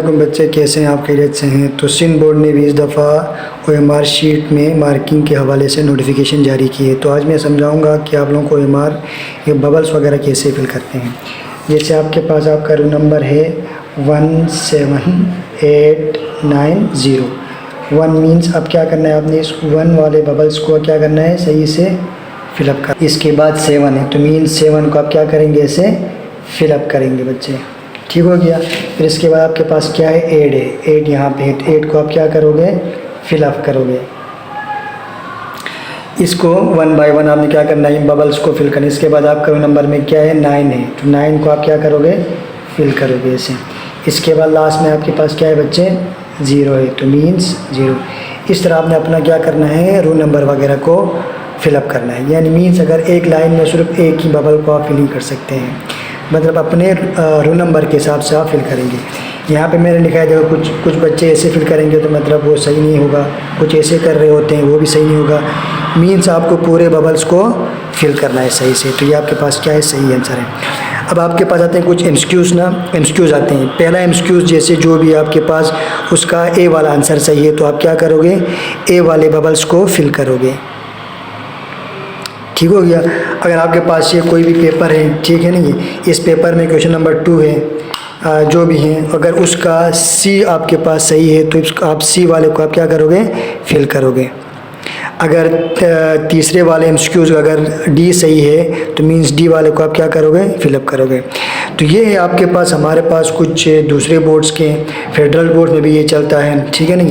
बच्चे कैसे हैं आप? खैरियत से हैं? तो सिंध बोर्ड ने भी इस दफ़ा OMR शीट में मार्किंग के हवाले से नोटिफिकेशन जारी की है। तो आज मैं समझाऊंगा कि आप लोगों को OMR ये बबल्स वगैरह कैसे फिल करते हैं। जैसे आपके पास आपका रोल नंबर है 17890। 1 मीन्स अब क्या करना है, आपने इस 1 वाले बबल्स को क्या करना है, सही से फिलअप कर। इसके बाद 7 है तो मीन्स 7 को आप क्या करेंगे, ऐसे फिलअप करेंगे बच्चे। ठीक हो गया। फिर इसके बाद आपके पास क्या है, 8 है। 8 यहाँ पे है तो 8 को आप क्या करोगे, फिलअप करोगे। इसको 1 बाय 1 आपने क्या करना है, बबल्स को फिल करना। इसके बाद आपका नंबर में क्या है, 9 है तो 9 को आप क्या करोगे, फिल करोगे ऐसे। इसके बाद लास्ट में आपके पास क्या है बच्चे, 0 है तो मीन्स 0। इस तरह आपने अपना क्या करना है, रोल नंबर वगैरह को फिलअप करना है। यानी मीन्स अगर एक लाइन में सिर्फ एक ही बबल को आप फिलिंग कर सकते हैं, मतलब अपने रोल नंबर के हिसाब से आप फिल करेंगे। यहाँ पे मैंने लिखा है देखो, कुछ बच्चे ऐसे फिल करेंगे तो मतलब वो सही नहीं होगा, कुछ ऐसे कर रहे होते हैं वो भी सही नहीं होगा। मीन्स आपको पूरे बबल्स को फिल करना है सही से। तो ये आपके पास क्या है, सही आंसर है। अब आपके पास आते हैं कुछ एमसीक्यूज़ आते हैं। पहला एमसीक्यूज़ जैसे जो भी आपके पास उसका ए वाला आंसर सही है तो आप क्या करोगे, ए वाले बबल्स को फिल करोगे। ठीक हो गया। अगर आपके पास ये कोई भी पेपर है, ठीक है ना, ये इस पेपर में क्वेश्चन नंबर 2 है, जो भी है, अगर उसका सी आपके पास सही है तो आप सी वाले को आप क्या करोगे, फिल करोगे। अगर तीसरे वाले एमसीक्यूज़ अगर डी सही है तो मींस डी वाले को आप क्या करोगे, फिलअप करोगे। तो ये है आपके पास, हमारे पास कुछ दूसरे बोर्ड्स के, फेडरल बोर्ड में भी ये चलता है, ठीक है ना।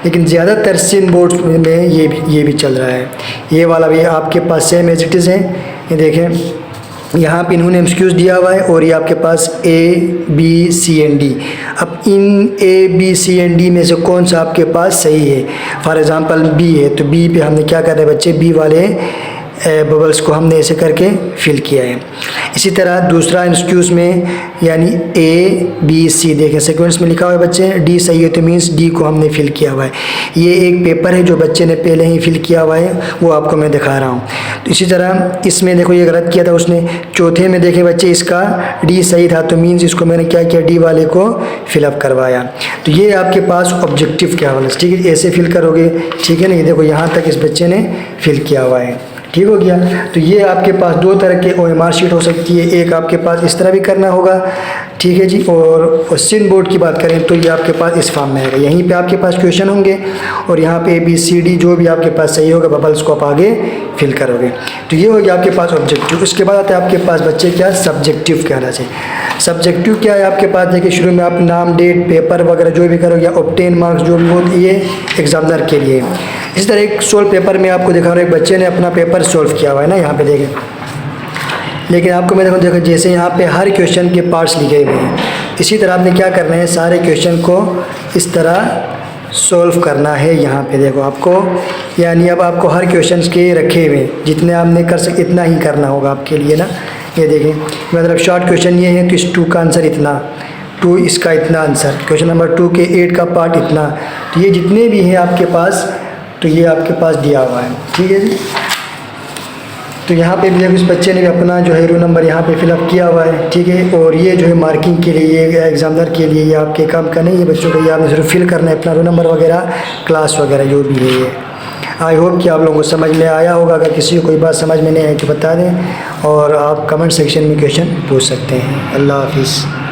लेकिन ज़्यादातर सिंध बोर्ड्स में ये भी चल रहा है। ये वाला भी आपके पास सेम एज इट इज़ है। ये देखें यहाँ पे इन्होंने एमसीक्यूज़ दिया हुआ है और ये आपके पास ABCD। अब इन ABCD में से कौन सा आपके पास सही है। फॉर एग्ज़ाम्पल B है तो B पे हमने क्या कर रहे हैं बच्चे, B वाले बबल्स को हमने ऐसे करके फिल किया है। इसी तरह दूसरा एमसीक्यूज़ में यानी ABC देखें सीक्वेंस में लिखा हुआ है बच्चे, D सही है तो मीन्स D को हमने फिल किया हुआ है। ये एक पेपर है जो बच्चे ने पहले ही फिल किया हुआ है, वो आपको मैं दिखा रहा हूँ। तो इसी तरह इसमें देखो ये गलत किया था उसने। चौथे में देखें बच्चे इसका D सही था तो मीन्स इसको मैंने क्या किया, D वाले को फिलअप करवाया। तो ये आपके पास ऑब्जेक्टिव के हवाले से, ठीक है, ऐसे फिल करोगे, ठीक है ना। ये देखो यहाँ तक इस बच्चे ने फिल किया हुआ है, ठीक हो गया। तो ये आपके पास 2 तरह के OMR शीट हो सकती है। एक आपके पास इस तरह भी करना होगा, ठीक है जी। और सिंध बोर्ड की बात करें तो ये आपके पास इस फॉर्म में आएगा। यहीं पे आपके पास क्वेश्चन होंगे और यहाँ पे ABCD जो भी आपके पास सही होगा बबल्स को आप आगे फिल करोगे। तो ये हो गया आपके पास ऑब्जेक्टिव। उसके बाद आते हैं आपके पास बच्चे क्या, सब्जेक्टिव कहना चाहिए। सब्जेक्टिव क्या है आपके पास, देखिए शुरू में आप नाम, डेट, पेपर वगैरह जो भी करोगे, ऑब्टेन मार्क्स जो भी हो, ये एग्जामिनर के लिए। इस तरह एक सोल्व पेपर में आपको दिखा रहा हूँ, एक बच्चे ने अपना पेपर सोल्व किया हुआ है ना, यहाँ पे देखें। लेकिन आपको मैं देखो जैसे यहाँ पे हर क्वेश्चन के पार्ट्स लिखे हुए हैं, इसी तरह आपने क्या करना है, सारे क्वेश्चन को इस तरह सोल्व करना है। यहाँ पे देखो आपको, यानी अब आपको हर क्वेश्चन के रखे हुए जितने आपने कर सके इतना ही करना होगा आपके लिए ना। ये देखें मतलब शॉर्ट क्वेश्चन ये है तो इस 2 का आंसर इतना, 2 इसका इतना आंसर, क्वेश्चन नंबर 2 के 8 का पार्ट इतना। तो ये जितने भी हैं आपके पास तो ये आपके पास दिया हुआ है, ठीक है जी। तो यहाँ पे भी देखो इस बच्चे ने भी अपना जो है रोल नंबर यहाँ पे फिलअप किया हुआ है, ठीक है। और ये जो है मार्किंग के लिए, ये एग्जामिनर के लिए, ये आपके काम का नहीं है बच्चों को, ये आपने सिर्फ फिल करना है अपना रोल नंबर वगैरह, क्लास वगैरह जो भी है ये। आई होप कि आप लोगों को समझ में आया होगा। अगर किसी को कोई बात समझ में नहीं आई तो बता दें और आप कमेंट सेक्शन में क्वेश्चन पूछ सकते हैं। अल्लाह हाफिज़।